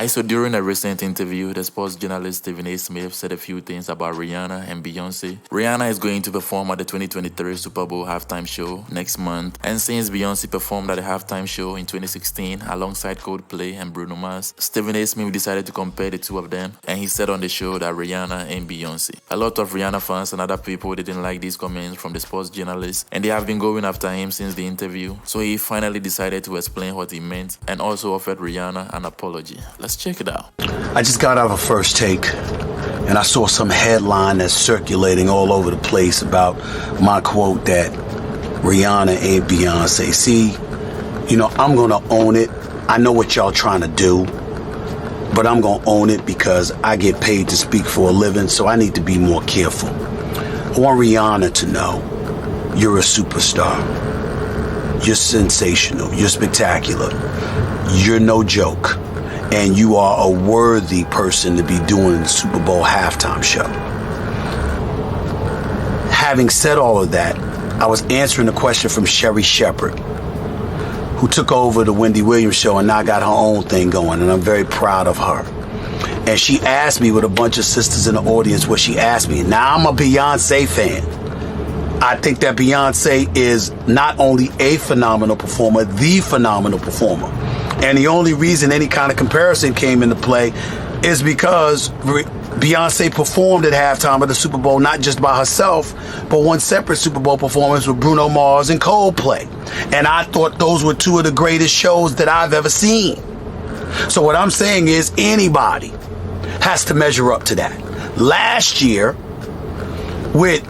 So during a recent interview, the sports journalist Stephen A. Smith said a few things about Rihanna and Beyoncé. Rihanna is going to perform at the 2023 Super Bowl halftime show next month, and since Beyoncé performed at the halftime show in 2016 alongside Coldplay and Bruno Mars, Stephen A. Smith decided to compare the two of them, and he said on the show that Rihanna and Beyoncé. A lot of Rihanna fans and other people didn't like these comments from the sports journalist, and they have been going after him since the interview, so he finally decided to explain what he meant and also offered Rihanna an apology. Let's check it out. I just got out of First Take, and I saw some headline that's circulating all over the place about my quote that Rihanna ain't Beyonce. See, I'm going to own it. I know what y'all trying to do, but I'm going to own it because I get paid to speak for a living, so I need to be more careful. I want Rihanna to know you're a superstar. You're sensational. You're spectacular. You're no joke. And you are a worthy person to be doing the Super Bowl halftime show. Having said all of that, I was answering a question from Sherry Shepherd, who took over the Wendy Williams show and now got her own thing going, and I'm very proud of her. And she asked me, with a bunch of sisters in the audience, what she asked me. Now, I'm a Beyoncé fan. I think that Beyoncé is not only a phenomenal performer, the phenomenal performer. And the only reason any kind of comparison came into play is because Beyoncé performed at halftime of the Super Bowl, not just by herself, but one separate Super Bowl performance with Bruno Mars and Coldplay. And I thought those were two of the greatest shows that I've ever seen. So what I'm saying is anybody has to measure up to that. Last year, with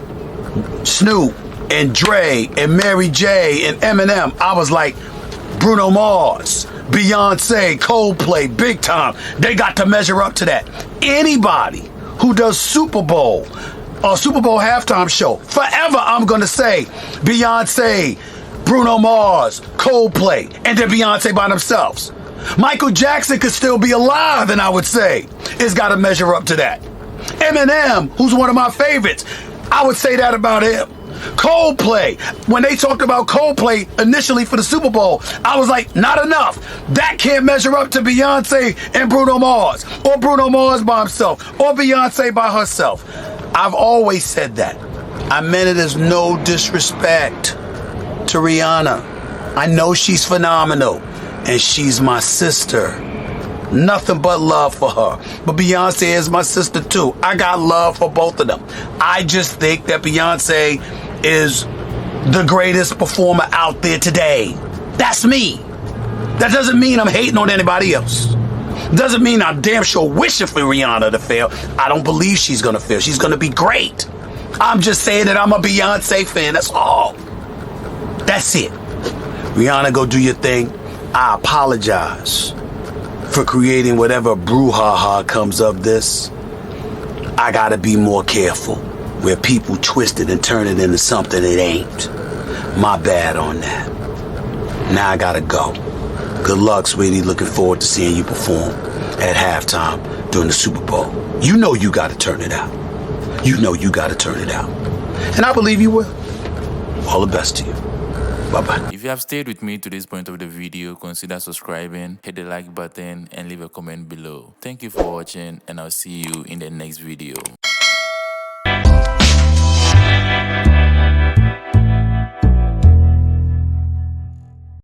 Snoop and Dre and Mary J and Eminem, I was like, Bruno Mars, Beyoncé, Coldplay, big time. They got to measure up to that. Anybody who does Super Bowl or Super Bowl halftime show, forever I'm going to say Beyoncé, Bruno Mars, Coldplay, and then Beyoncé by themselves. Michael Jackson could still be alive, and I would say it's got to measure up to that. Eminem, who's one of my favorites, I would say that about him. Coldplay, when they talked about Coldplay initially for the Super Bowl, I was like, not enough. That can't measure up to Beyonce and Bruno Mars, or Bruno Mars by himself, or Beyonce by herself. I've always said that. I meant it as no disrespect to Rihanna. I know she's phenomenal, and she's my sister. Nothing but love for her. But Beyonce is my sister too. I got love for both of them. I just think that Beyonce is the greatest performer out there today. That's me. That doesn't mean I'm hating on anybody else. Doesn't mean I'm damn sure wishing for Rihanna to fail. I don't believe she's gonna fail. She's gonna be great. I'm just saying that I'm a Beyonce fan. That's all. That's it. Rihanna, go do your thing. I apologize for creating whatever brouhaha comes of this. I gotta be more careful where people twist it and turn it into something it ain't. My bad on that. Now I gotta go. Good luck, sweetie. Looking forward to seeing you perform at halftime during the Super Bowl. You know you gotta turn it out. You know you gotta turn it out. And I believe you will. All the best to you. Bye-bye. If you have stayed with me to this point of the video, consider subscribing, hit the like button, and leave a comment below. Thank you for watching, and I'll see you in the next video.